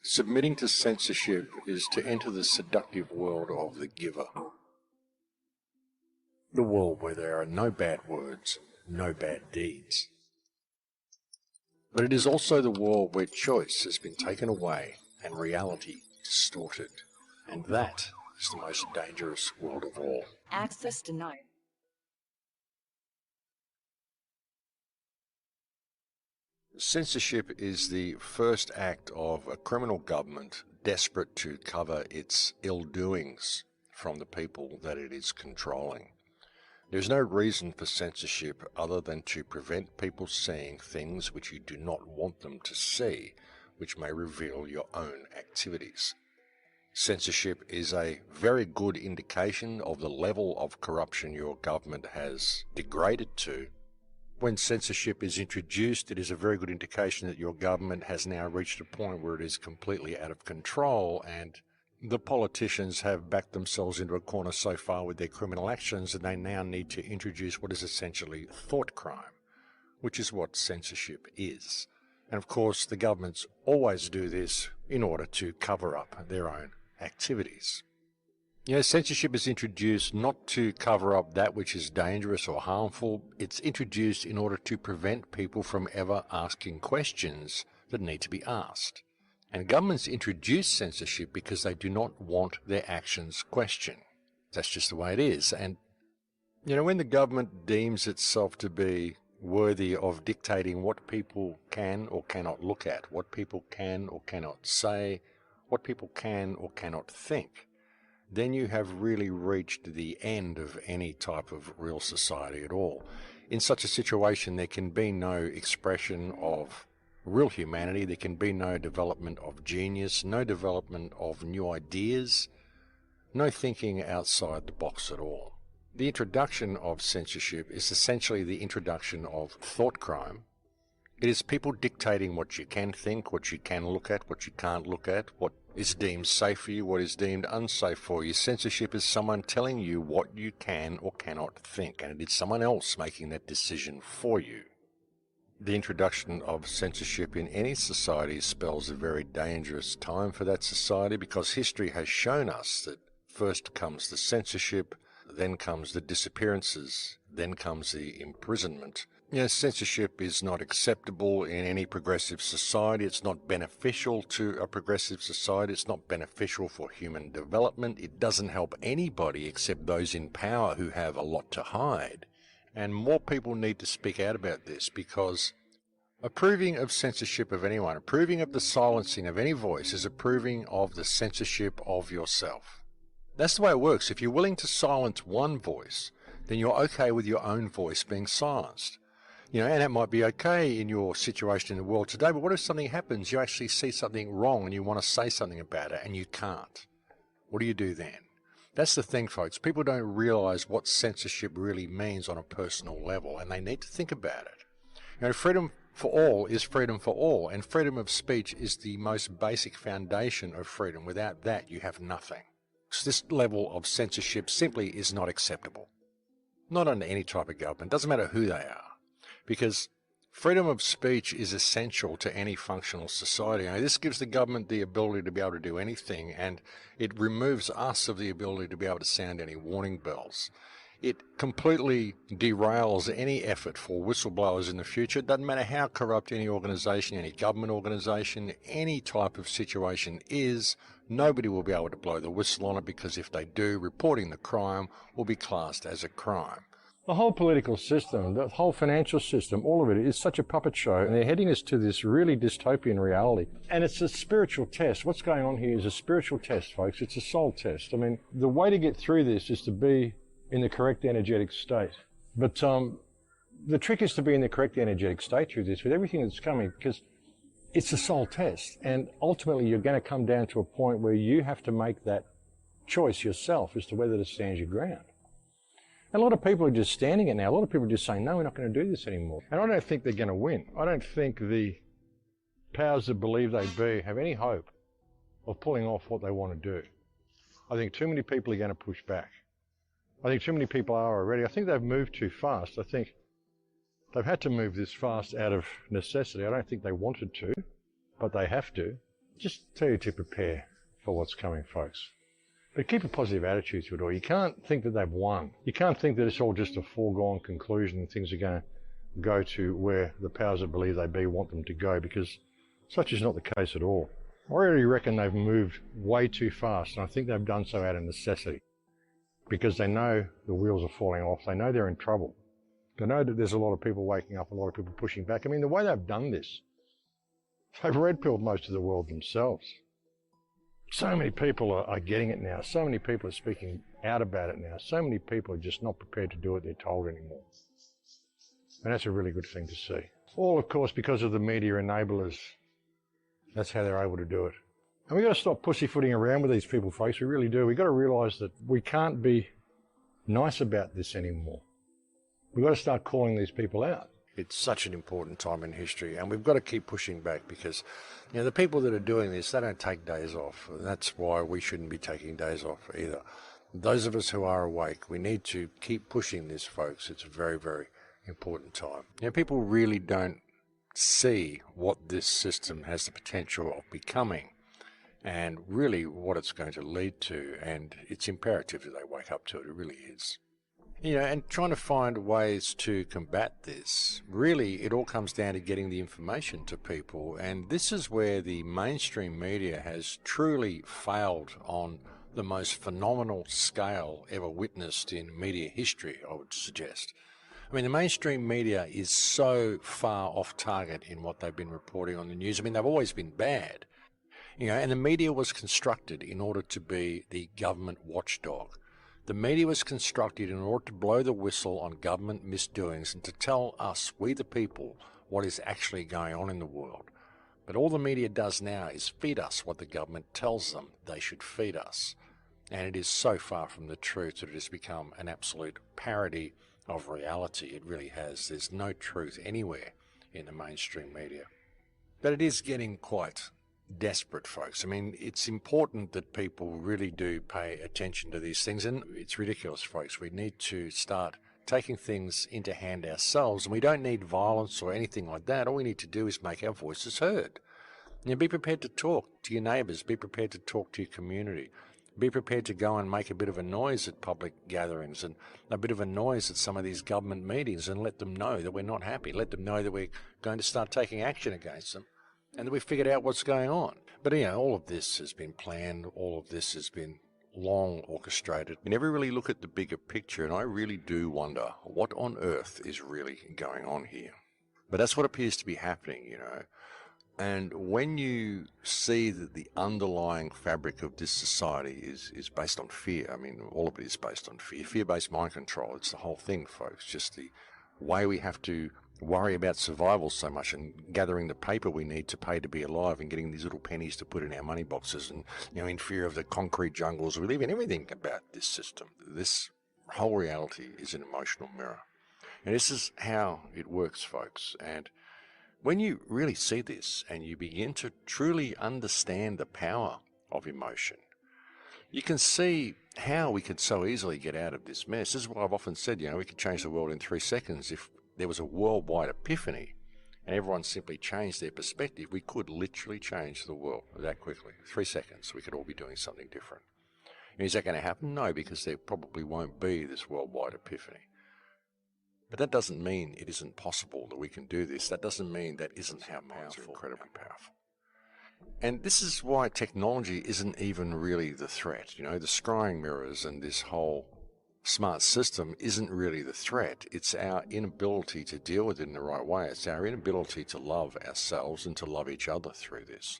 Submitting to censorship is to enter the seductive world of the giver. The world where there are no bad words, no bad deeds. But it is also the world where choice has been taken away and reality distorted. And that is the most dangerous world of all. Access denied. Censorship is the first act of a criminal government desperate to cover its ill-doings from the people that it is controlling. There's no reason for censorship other than to prevent people seeing things which you do not want them to see, which may reveal your own activities. Censorship is a very good indication of the level of corruption your government has degraded to. When censorship is introduced, it is a very good indication that your government has now reached a point where it is completely out of control, and the politicians have backed themselves into a corner so far with their criminal actions, and they now need to introduce what is essentially thought crime, which is what censorship is. And of course, the governments always do this in order to cover up their own activities. Censorship is introduced not to cover up that which is dangerous or harmful. It's introduced in order to prevent people from ever asking questions that need to be asked. And governments introduce censorship because they do not want their actions questioned. That's just the way it is. And, when the government deems itself to be worthy of dictating what people can or cannot look at, what people can or cannot say, what people can or cannot think, then you have really reached the end of any type of real society at all. In such a situation, there can be no expression of real humanity, there can be no development of genius, no development of new ideas, no thinking outside the box at all. The introduction of censorship is essentially the introduction of thought crime. It is people dictating what you can think, what you can look at, what you can't look at, what is deemed safe for you, what is deemed unsafe for you. Censorship is someone telling you what you can or cannot think, and it is someone else making that decision for you. The introduction of censorship in any society spells a very dangerous time for that society, because history has shown us that first comes the censorship, then comes the disappearances, then comes the imprisonment. Censorship is not acceptable in any progressive society. It's not beneficial to a progressive society. It's not beneficial for human development. It doesn't help anybody except those in power who have a lot to hide. And more people need to speak out about this, because approving of censorship of anyone, approving of the silencing of any voice, is approving of the censorship of yourself. That's the way it works. If you're willing to silence one voice, then you're okay with your own voice being silenced. And that might be okay in your situation in the world today, but what if something happens, you actually see something wrong and you want to say something about it and you can't? What do you do then? That's the thing, folks. People don't realize what censorship really means on a personal level, and they need to think about it. Freedom for all is freedom for all, and freedom of speech is the most basic foundation of freedom. Without that, you have nothing. So this level of censorship simply is not acceptable. Not under any type of government. Doesn't matter who they are. Because freedom of speech is essential to any functional society. This gives the government the ability to be able to do anything, and it removes us of the ability to be able to sound any warning bells. It completely derails any effort for whistleblowers in the future. It doesn't matter how corrupt any organisation, any government organisation, any type of situation is, nobody will be able to blow the whistle on it, because if they do, reporting the crime will be classed as a crime. The whole political system, the whole financial system, all of it is such a puppet show, and they're heading us to this really dystopian reality. And it's a spiritual test. What's going on here is a spiritual test, folks. It's a soul test. The way to get through this is to be in the correct energetic state. But the trick is to be in the correct energetic state through this with everything that's coming, because it's a soul test. And ultimately, you're going to come down to a point where you have to make that choice yourself as to whether to stand your ground. And a lot of people are just standing it now. A lot of people are just saying, no, we're not going to do this anymore. And I don't think they're going to win. I don't think the powers that believe they be have any hope of pulling off what they want to do. I think too many people are going to push back. I think too many people are already. I think they've moved too fast. I think they've had to move this fast out of necessity. I don't think they wanted to, but they have to. just tell you to prepare for what's coming, folks. But keep a positive attitude to it all. You can't think that they've won. You can't think that it's all just a foregone conclusion and things are going to go to where the powers that believe they be want them to go, because such is not the case at all. I really reckon they've moved way too fast, and I think they've done so out of necessity, because they know the wheels are falling off. They know they're in trouble. They know that there's a lot of people waking up, a lot of people pushing back. I mean, the way they've done this, they've red-pilled most of the world themselves. So many people are getting it now. So many people are speaking out about it now. So many people are just not prepared to do what they're told anymore. And that's a really good thing to see. All, of course, because of the media enablers. That's how they're able to do it. And we've got to stop pussyfooting around with these people, folks. We really do. We've got to realise that we can't be nice about this anymore. We've got to start calling these people out. It's such an important time in history, and we've got to keep pushing back, because the people that are doing this, they don't take days off. That's why we shouldn't be taking days off either. Those of us who are awake, we need to keep pushing this, folks. It's a very, very important time. People really don't see what this system has the potential of becoming and really what it's going to lead to, and it's imperative that they wake up to it. It really is. And trying to find ways to combat this, really it all comes down to getting the information to people, and this is where the mainstream media has truly failed on the most phenomenal scale ever witnessed in media history, I would suggest. I mean, the mainstream media is so far off target in what they've been reporting on the news. I mean, they've always been bad, and the media was constructed in order to be the government watchdog. The media was constructed in order to blow the whistle on government misdoings and to tell us, we the people, what is actually going on in the world. But all the media does now is feed us what the government tells them they should feed us. And it is so far from the truth that it has become an absolute parody of reality. It really has. There's no truth anywhere in the mainstream media. But it is getting quite desperate, folks. I mean, it's important that people really do pay attention to these things, and it's ridiculous, folks. We need to start taking things into hand ourselves, and we don't need violence or anything like that. All we need to do is make our voices heard. Be prepared to talk to your neighbours, be prepared to talk to your community, be prepared to go and make a bit of a noise at public gatherings and a bit of a noise at some of these government meetings, and let them know that we're not happy, let them know that we're going to start taking action against them, and that we've figured out what's going on. But, all of this has been planned. All of this has been long orchestrated. You never really look at the bigger picture, and I really do wonder what on earth is really going on here. But that's what appears to be happening, And when you see that the underlying fabric of this society is based on fear, I mean, all of it is based on fear, fear-based mind control. It's the whole thing, folks. Just the way we have to worry about survival so much and gathering the paper we need to pay to be alive and getting these little pennies to put in our money boxes and, in fear of the concrete jungles we live in. Everything about this system, this whole reality is an emotional mirror. And this is how it works, folks. And when you really see this and you begin to truly understand the power of emotion, you can see how we could so easily get out of this mess. This is what I've often said, we could change the world in 3 seconds. If there was a worldwide epiphany and everyone simply changed their perspective, we could literally change the world that quickly. 3 seconds, we could all be doing something different. And is that going to happen? No, because there probably won't be this worldwide epiphany. But that doesn't mean it isn't possible that we can do this. That doesn't mean that isn't how minds are incredibly powerful. And this is why technology isn't even really the threat. The scrying mirrors and this whole smart system isn't really the threat. It's our inability to deal with it in the right way. It's our inability to love ourselves and to love each other through this.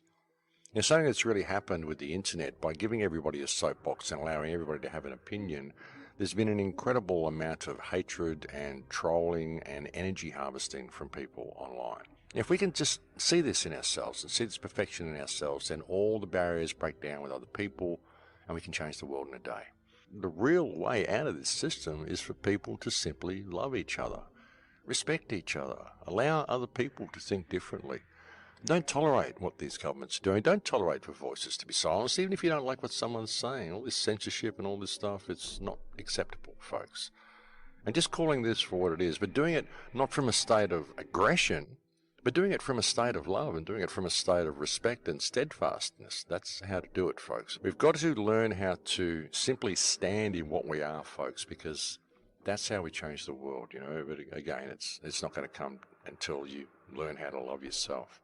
Something that's really happened with the internet, by giving everybody a soapbox and allowing everybody to have an opinion, there's been an incredible amount of hatred and trolling and energy harvesting from people online. If we can just see this in ourselves and see this perfection in ourselves, then all the barriers break down with other people and we can change the world in a day. The real way out of this system is for people to simply love each other, respect each other, allow other people to think differently. Don't tolerate what these governments are doing. Don't tolerate for voices to be silenced, even if you don't like what someone's saying. All this censorship and all this stuff, it's not acceptable, folks. And just calling this for what it is, but doing it not from a state of aggression, But doing it from a state of love and doing it from a state of respect and steadfastness. That's how to do it, folks. We've got to learn how to simply stand in what we are, folks, because that's how we change the world, you know. But again, it's not going to come until you learn how to love yourself.